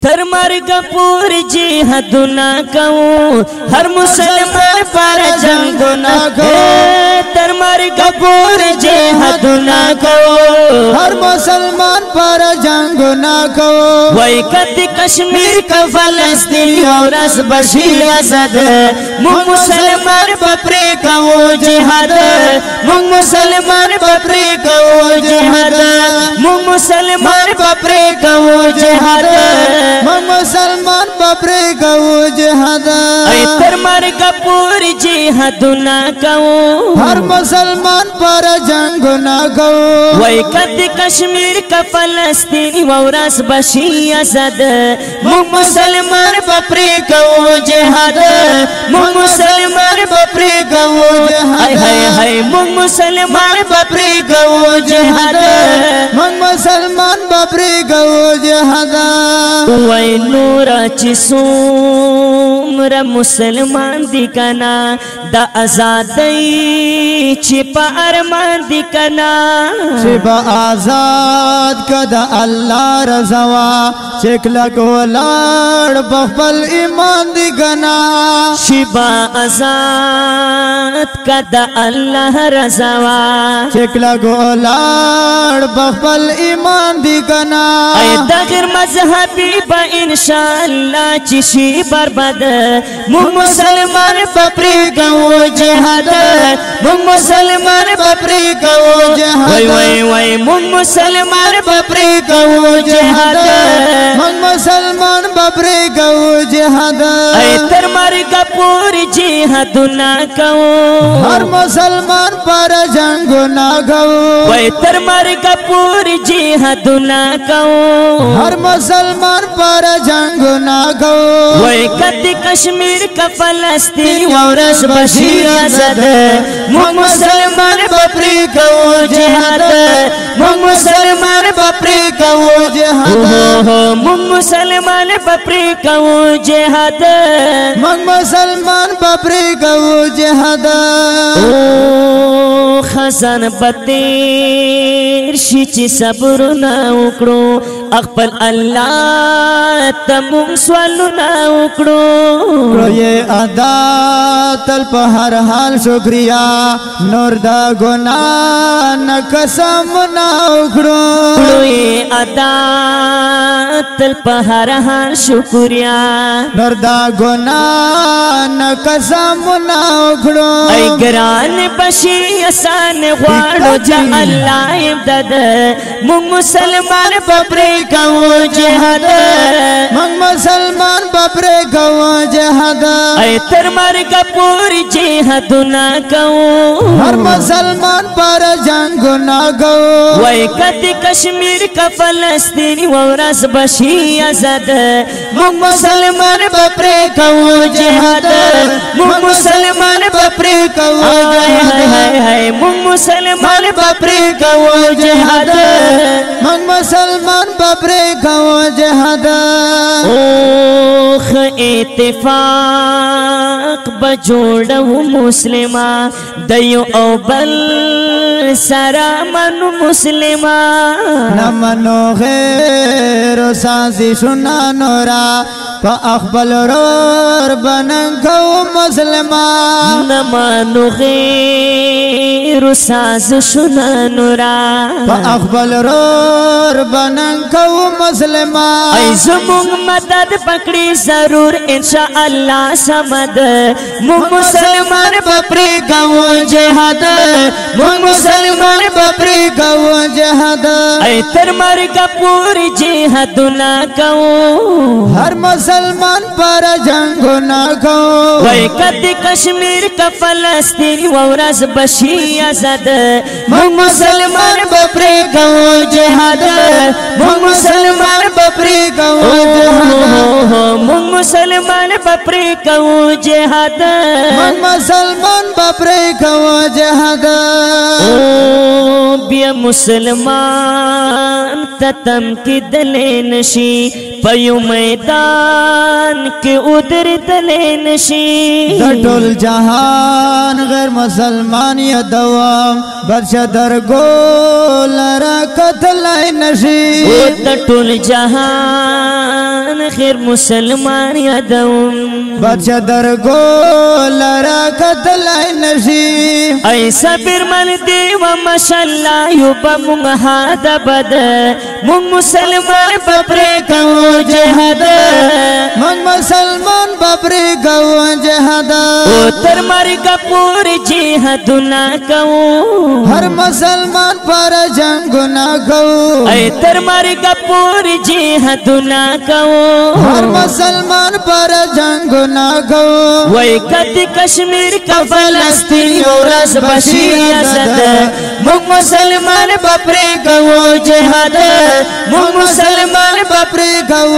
تر مرګ پورې جهادونه کوو هر مسلمان پر جنگونه کوو تر مرګ پورې جهادونه کوو هر مسلمان پر جنگونه کوو وای کدی کشمیر کا فلسطین اورس بشیر آزاد مو مسلمان پپری کوو جهاد مو مسلمان پپری کوو جهاد مو مسلمان پپری کوو جهاد من مسلمان بپری کوو جهاد ای تر مرګ پورې جهادونه کوو هر مسلمان پر جنگونه کوو وای کدی کشمیر کا فلسطین اورس بشیر آزاد مو مسلمان پپری کوو جهاد مو مسلمان پپری کوو جهاد هاي هاي مو مسلمان پپری کوو جهاد من مسلمان بپری کوو جهاد وای نورا چې څومره مسلمان دی کنا د آزادۍ چې په ارمان دی کنا چې په آزاد کده الله رضوا چې کلک ولاړ بخبل ایمان دی کنا چې په آزاد کده الله رضوا چې کلک ولاړ بخبل ایمان دی کنا ای د غیر مذهبي با انشاءالله چې شي برباد مو مسلمان پپری کوو جهاد مو مسلمان پپری کوو جهاد وای وای وای مو مسلمان پپری کوو جهاد من مسلمان بپری کوو جهاد ای تر مرګ پورې جهادونه کوو هر مسلمان پر جنگونه کوو وای تر مرګ پورې جهادونه کوو هر مسلمان پر جنگونه کوو وای کدی کشمیر کا فلسطین اورس بشیر آزاد مو مسلمان پپری کوو جهاد مو مسلمان پپری کوو جهاد مو مسلمان پپری کوو جهاد من مسلمان بپری کوو جهاد او خزان بتیر شي چې صبرونه وکړو خپل الله ته مونږ سوالونه وکړو روی ادا تل په هر حال شکریا نور دا ګناه نه قسم نه وکړو روی ادا تل په هر حال شکریا نور دا ګناه نه قسم نه وکړو ای ګران بشي آسان غواړو چې الله امداد مونږ مسلمان پپری کوو جهاد من مسلمان بپری کوو جهاد ای تر مرګ پورې جهادونه کوو هر مسلمان پر جنگونه کوو وای کدی کشمیر کا فلسطین اورس بشیر آزاد مونږ مسلمان پپری کوو جهاد مونږ مسلمان پپری کوو هاي مونږ مسلمان پپری کوو جهاد من مسلمان بپری کوو جهاد او خ اتفاق بجوړو مسلمان د یو او بل سره منو مسلمان نمنو غیر سازشنا نورا په اخبل رور بنن کو مسلمان نمنو غیر سازشنا نورا په اخبل رور بنن کو مسلمان ای زمونږ مدد پکړي ضرور ان شاء الله سمد مو مسلمان پپری کوو جهاد مو مسلمان پپری کوو جهاد ای تر مرګ پورې جهادونه کوو هر مسلمان پر جنگونه کوو وای کدی کشمیر کا فلسطین اورس بشیر آزاد مو مسلمان پپری کوو جهاد مو مسلمان پپری کوو جهاد مو مسلمان پپری کوو جهاد من مسلمان بپری کوو جهاد او بیا مسلمان تتم کی دلې نشي پيو میدان کې ادر دلې نشي د ټول جهان غیر مسلمان یا دوام بادشاہ درگو لرا قتلای نشی او تطول جہان خیر مسلمان یادوم بادشاہ درگو لرا قتلای نشی ایسا برمن دی و مشاللہ یوبا منغا دا بد من مسلمان بپری کون جہد من مسلمان بپری کون جہد او تر مرگا پور جہدنا کون ہر مسلمان پر جنگو نہ کون اے تر مرگا پور جہدنا کون ہر مسلمان پر جنگو نہ کون وی کت کشمیر کا فلسطین ورس بشیر ازد من مسلمان بپری کون جہد من مسلمان بپری کون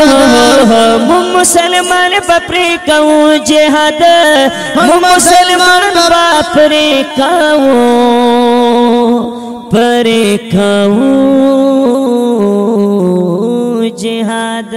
جہد من مسلمان بپری کون جہد من مسلمان بپری کون پری کون جہاد